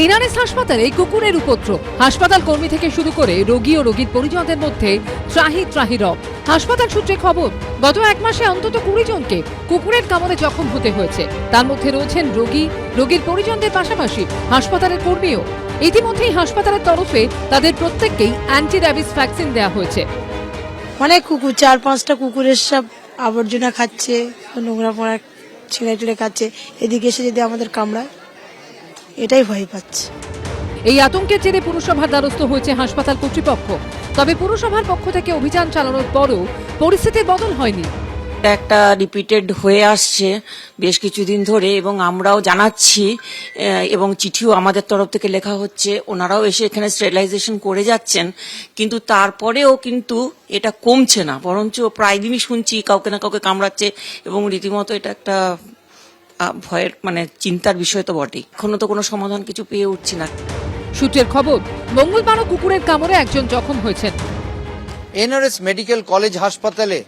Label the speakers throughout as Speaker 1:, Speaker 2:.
Speaker 1: NRS হাসপাতালে কুকুরের উপদ্রব। হাসপাতাল কর্মী থেকে শুরু করে রোগী ও রোগীর পরিজনদের মধ্যে ত্রাহি রব। হাসপাতাল সূত্রে খবর, গত এক মাসে অন্তত 20 জনকে কুকুরের কামড়ে জখম হতে হয়েছে। তার মধ্যে রয়েছেন রোগী, রোগীর পরিজনদের পাশাপাশি হাসপাতালের কর্মীও। ইতিমধ্যেই হাসপাতালের তরফে তাদের প্রত্যেককেই অ্যান্টি র্যাবিস ভ্যাকসিন দেওয়া হয়েছে।
Speaker 2: অনেক কুকুর, 4-5টা কুকুরের সব আবর্জনা খাচ্ছে, নোংরা পোড়া ছিঁড়ে খাচ্ছে। এদিকে এসে যদি আমাদের কামড়ায়, এটাই ভয় পাচ্ছে।
Speaker 1: এই আতঙ্কের জেরে পুরসভার দ্বারস্থ হয়েছে হাসপাতাল কর্তৃপক্ষ। তবে পুরসভার পক্ষ থেকে অভিযান চালানোর পরও পরিস্থিতির বদল হয়নি।
Speaker 3: একটা রিপিটেড হয়ে আসছে বেশ কিছুদিন ধরে, এবং আমরাও জানাচ্ছি এবং চিঠিও আমাদের তরফ থেকে লেখা হচ্ছে। ওনারাও এসে এখানে স্টেরিলাইজেশন করে যাচ্ছেন, কিন্তু তারপরেও কিন্তু এটা কমছে না, বরঞ্চ প্রায় দিনই শুনছি কাউকে না কাউকে কামড়াচ্ছে, এবং রীতিমতো এটা একটা ভয়ের চিন্তার বিষয় তো বটেই। এখনো তো কোনো সমাধান কিছু পেয়ে উঠছি না।
Speaker 1: সূত্রের খবর, মঙ্গলবারও কুকুরের কামড়ে একজন জখম হয়েছেন।
Speaker 4: এনআরএস মেডিকেল কলেজ হাসপাতালে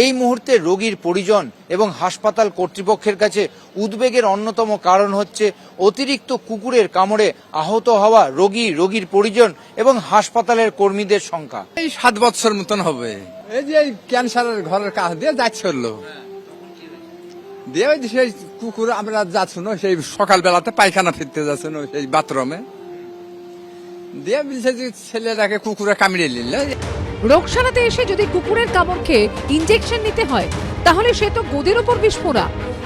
Speaker 4: এই মুহূর্তে রোগীর পরিজন এবং হাসপাতাল কর্তৃপক্ষের কাছে উদ্বেগের অন্যতম কারণ হচ্ছে অতিরিক্ত কুকুরের কামড়ে আহত হওয়া রোগী, রোগীর পরিজন এবং হাসপাতালের কর্মীদের সংখ্যা।
Speaker 5: এই 7 বছর মতন হবে। এই যে ক্যান্সারের ঘরের কাছ দিয়ে যাচ্ছিল, দিয়ে সেই কুকুর আমরা যাচ্ছিল, সেই সকালবেলাতে পায়খানা ফিরতে যাচ্ছিল সেই বাথরুমে, দিয়ে বলছে যে ছেলেটাকে কুকুরে কামড়ে নিল।
Speaker 1: রোগ সারাতে এসে যদি কুকুরের কামড় খেয়ে ইনজেকশন নিতে হয়, তাহলে সে তো গোদের ওপর বিস্ফোরা।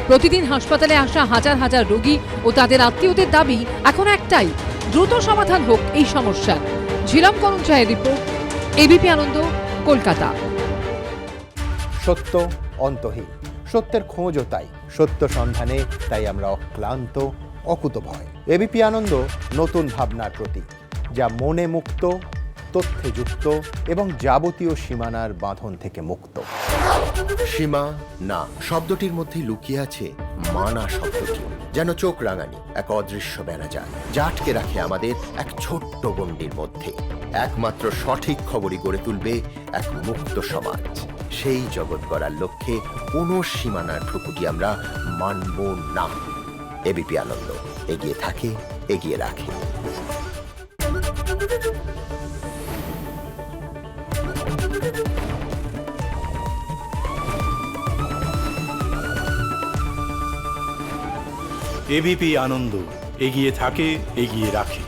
Speaker 1: প্রতিদিন হাসপাতালে আসা হাজার হাজার রোগী ও তাদের আত্মীয়দের দাবি এখন একটাই, দ্রুত সমাধান হোক এই সমস্যার। ঝিলম করঞ্চায়ের রিপোর্ট, এবিপি আনন্দ, কলকাতা।
Speaker 6: সত্য অন্তহীন, সত্যের খোঁজও তাই, সত্য সন্ধানে তাই আমরা অক্লান্ত, অকুতভয়। এবিপি আনন্দ নতুন ভাবনার প্রতীক, যা মনে মুক্ত, তথ্যে যুক্ত এবং যাবতীয় সীমানার বাঁধন থেকে মুক্ত।
Speaker 7: সীমা না শব্দটির মধ্যে লুকিয়ে আছে মানা শব্দটি, যেন চোখ রাঙানি এক অদৃশ্য বেড়াজাল, যা আটকে রাখে আমাদের এক ছোট্ট গণ্ডির মধ্যে। একমাত্র সঠিক খবরই গড়ে তুলবে এক মুক্ত সমাজ। সেই জগৎ গড়ার লক্ষ্যে কোনো সীমানার ঠুকুটি আমরা মানব না। এবিপি আনন্দ এগিয়ে থাকে, এগিয়ে রাখে।
Speaker 8: এবিপি আনন্দ এগিয়ে থাকে, এগিয়ে রাখে।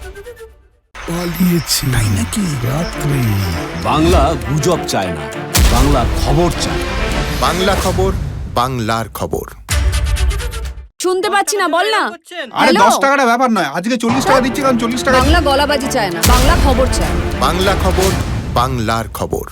Speaker 9: পালিয়েছে তাই নাকি? রাত্রে
Speaker 10: বাংলা গুজব চায় না, বাংলা খবর চায়।
Speaker 7: বাংলা খবর, বাংলার খবর।
Speaker 11: শুনতে পাচ্ছি না, বল না।
Speaker 9: আরে 10 টাকাটা ব্যাপার নয়, আজকে 40 টাকা দিচ্ছি, কারণ 40 টাকা।
Speaker 11: বাংলা গলাবাজি চায় না, বাংলা খবর চায়।
Speaker 7: বাংলা খবর, বাংলার খবর।